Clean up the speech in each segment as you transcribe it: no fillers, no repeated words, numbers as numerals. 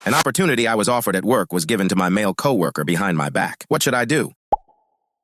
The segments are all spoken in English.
An opportunity I was offered at work was given to my male coworker behind my back. What should I do?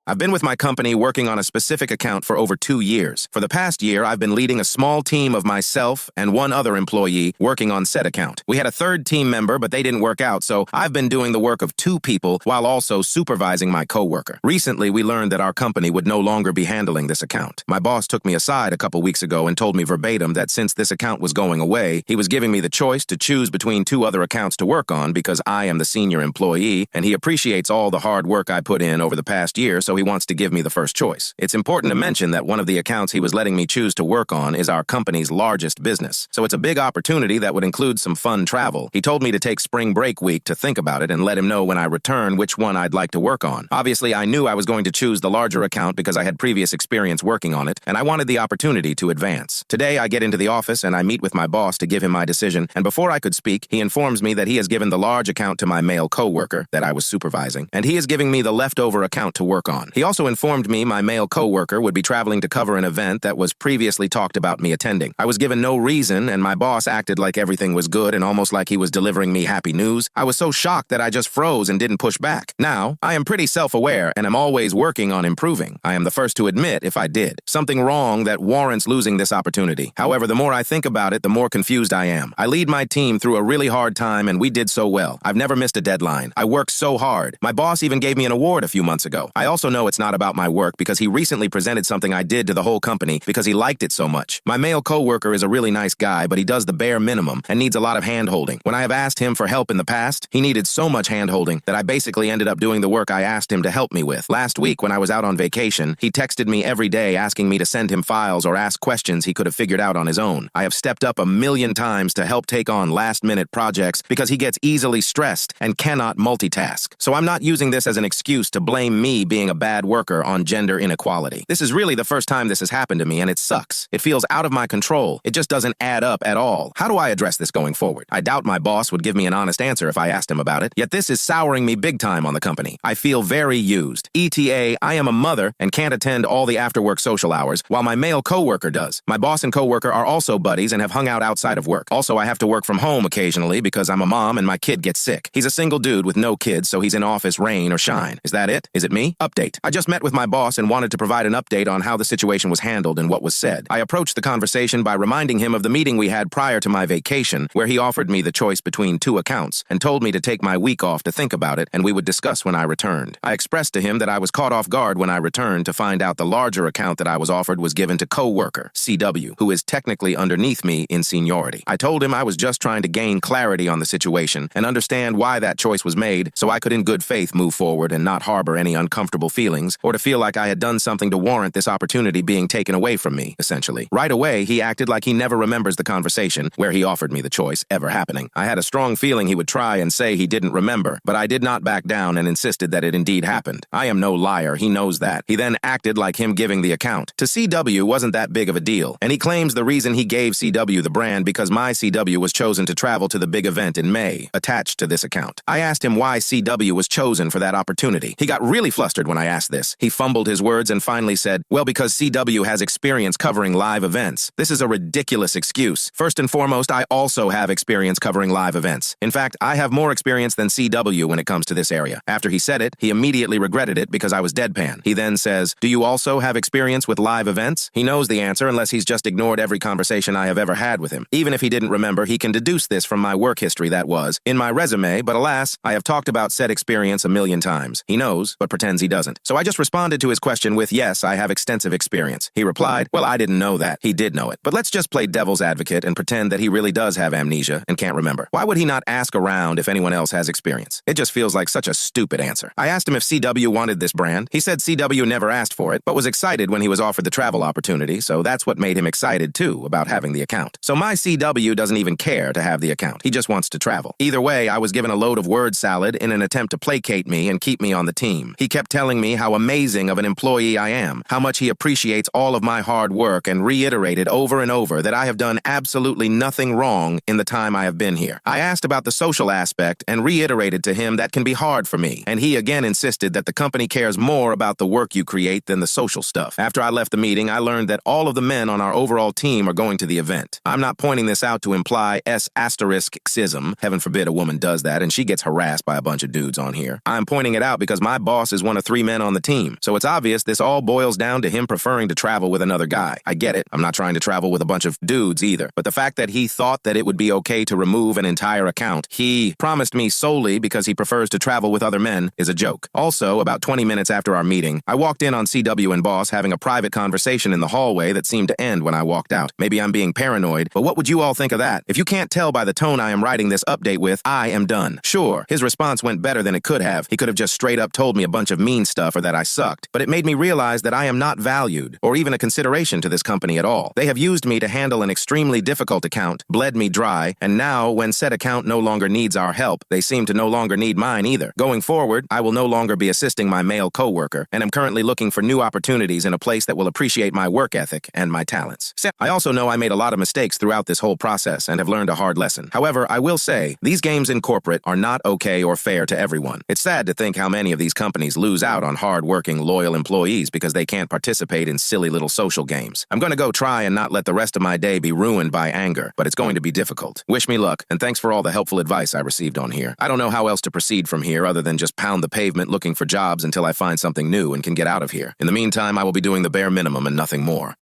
I've been with my company working on a specific account for over 2 years. For the past year, I've been leading a small team of myself and one other employee working on said account. We had a third team member, but they didn't work out, so I've been doing the work of 2 people while also supervising my coworker. Recently, we learned that our company would no longer be handling this account. My boss took me aside a couple weeks ago and told me verbatim that since this account was going away, he was giving me the choice to choose between 2 other accounts to work on because I am the senior employee, and he appreciates all the hard work I put in over the past year, so he wants to give me the first choice. It's important to mention that one of the accounts he was letting me choose to work on is our company's largest business. So it's a big opportunity that would include some fun travel. He told me to take spring break week to think about it and let him know when I return which one I'd like to work on. Obviously, I knew I was going to choose the larger account because I had previous experience working on it, and I wanted the opportunity to advance. Today, I get into the office and I meet with my boss to give him my decision, and before I could speak, he informs me that he has given the large account to my male coworker that I was supervising, and he is giving me the leftover account to work on. He also informed me my male coworker would be traveling to cover an event that was previously talked about me attending. I was given no reason, and my boss acted like everything was good and almost like he was delivering me happy news. I was so shocked that I just froze and didn't push back. Now, I am pretty self-aware and am always working on improving. I am the first to admit if I did something wrong that warrants losing this opportunity. However, the more I think about it, the more confused I am. I lead my team through a really hard time, and we did so well. I've never missed a deadline. I worked so hard. My boss even gave me an award a few months ago. I also know it's not about my work because he recently presented something I did to the whole company because he liked it so much. My male coworker is a really nice guy, but he does the bare minimum and needs a lot of hand-holding. When I have asked him for help in the past, he needed so much hand-holding that I basically ended up doing the work I asked him to help me with. Last week, when I was out on vacation, he texted me every day asking me to send him files or ask questions he could have figured out on his own. I have stepped up a million times to help take on last-minute projects because he gets easily stressed and cannot multitask. So I'm not using this as an excuse to blame me being a bad worker on gender inequality. This is really the first time this has happened to me, and it sucks. It feels out of my control. It just doesn't add up at all. How do I address this going forward? I doubt my boss would give me an honest answer if I asked him about it, yet this is souring me big time on the company. I feel very used. ETA, I am a mother and can't attend all the after-work social hours, while my male coworker does. My boss and coworker are also buddies and have hung out outside of work. Also, I have to work from home occasionally because I'm a mom and my kid gets sick. He's a single dude with no kids, so he's in office rain or shine. Is that it? Is it me? Update. I just met with my boss and wanted to provide an update on how the situation was handled and what was said. I approached the conversation by reminding him of the meeting we had prior to my vacation, where he offered me the choice between 2 accounts and told me to take my week off to think about it and we would discuss when I returned. I expressed to him that I was caught off guard when I returned to find out the larger account that I was offered was given to coworker, CW, who is technically underneath me in seniority. I told him I was just trying to gain clarity on the situation and understand why that choice was made so I could in good faith move forward and not harbor any uncomfortable feelings or to feel like I had done something to warrant this opportunity being taken away from me, essentially. Right away, he acted like he never remembers the conversation where he offered me the choice ever happening. I had a strong feeling he would try and say he didn't remember, but I did not back down and insisted that it indeed happened. I am no liar, he knows that. He then acted like him giving the account. To CW wasn't that big of a deal, and he claims the reason he gave CW the brand because my CW was chosen to travel to the big event in May, attached to this account. I asked him why CW was chosen for that opportunity. He got really flustered when I asked this. He fumbled his words and finally said, well, because CW has experience covering live events. This is a ridiculous excuse. First and foremost, I also have experience covering live events. In fact, I have more experience than CW when it comes to this area. After he said it, he immediately regretted it because I was deadpan. He then says, do you also have experience with live events? He knows the answer unless he's just ignored every conversation I have ever had with him. Even if he didn't remember, he can deduce this from my work history that was in my resume, but alas, I have talked about said experience a million times. He knows, but pretends he doesn't. So I just responded to his question with, yes, I have extensive experience. He replied, well, I didn't know that. He did know it. But let's just play devil's advocate and pretend that he really does have amnesia and can't remember. Why would he not ask around if anyone else has experience? It just feels like such a stupid answer. I asked him if CW wanted this brand. He said CW never asked for it, but was excited when he was offered the travel opportunity, so that's what made him excited too about having the account. So my CW doesn't even care to have the account. He just wants to travel. Either way, I was given a load of word salad in an attempt to placate me and keep me on the team. He kept telling me me how amazing of an employee I am, how much he appreciates all of my hard work, and reiterated over and over that I have done absolutely nothing wrong in the time I have been here. I asked about the social aspect and reiterated to him that can be hard for me, and he again insisted that the company cares more about the work you create than the social stuff. After I left the meeting, I learned that all of the men on our overall team are going to the event. I'm not pointing this out to imply S***ism. Heaven forbid a woman does that and she gets harassed by a bunch of dudes on here. I'm pointing it out because my boss is one of 3 men on the team, so it's obvious this all boils down to him preferring to travel with another guy. I get it. I'm not trying to travel with a bunch of dudes either, but the fact that he thought that it would be okay to remove an entire account he promised me solely because he prefers to travel with other men is a joke. Also, about 20 minutes after our meeting, I walked in on CW and boss having a private conversation in the hallway that seemed to end when I walked out. Maybe I'm being paranoid, but what would you all think of that? If you can't tell by the tone I am writing this update with, I am done. Sure, his response went better than it could have. He could have just straight up told me a bunch of mean stuff or that I sucked, but it made me realize that I am not valued or even a consideration to this company at all. They have used me to handle an extremely difficult account, bled me dry, and now when said account no longer needs our help, they seem to no longer need mine either. Going forward, I will no longer be assisting my male coworker, and am currently looking for new opportunities in a place that will appreciate my work ethic and my talents. I also know I made a lot of mistakes throughout this whole process and have learned a hard lesson. However, I will say, these games in corporate are not okay or fair to everyone. It's sad to think how many of these companies lose out on hard-working, loyal employees because they can't participate in silly little social games. I'm going to go try and not let the rest of my day be ruined by anger, but it's going to be difficult. Wish me luck, and thanks for all the helpful advice I received on here. I don't know how else to proceed from here other than just pound the pavement looking for jobs until I find something new and can get out of here. In the meantime, I will be doing the bare minimum and nothing more.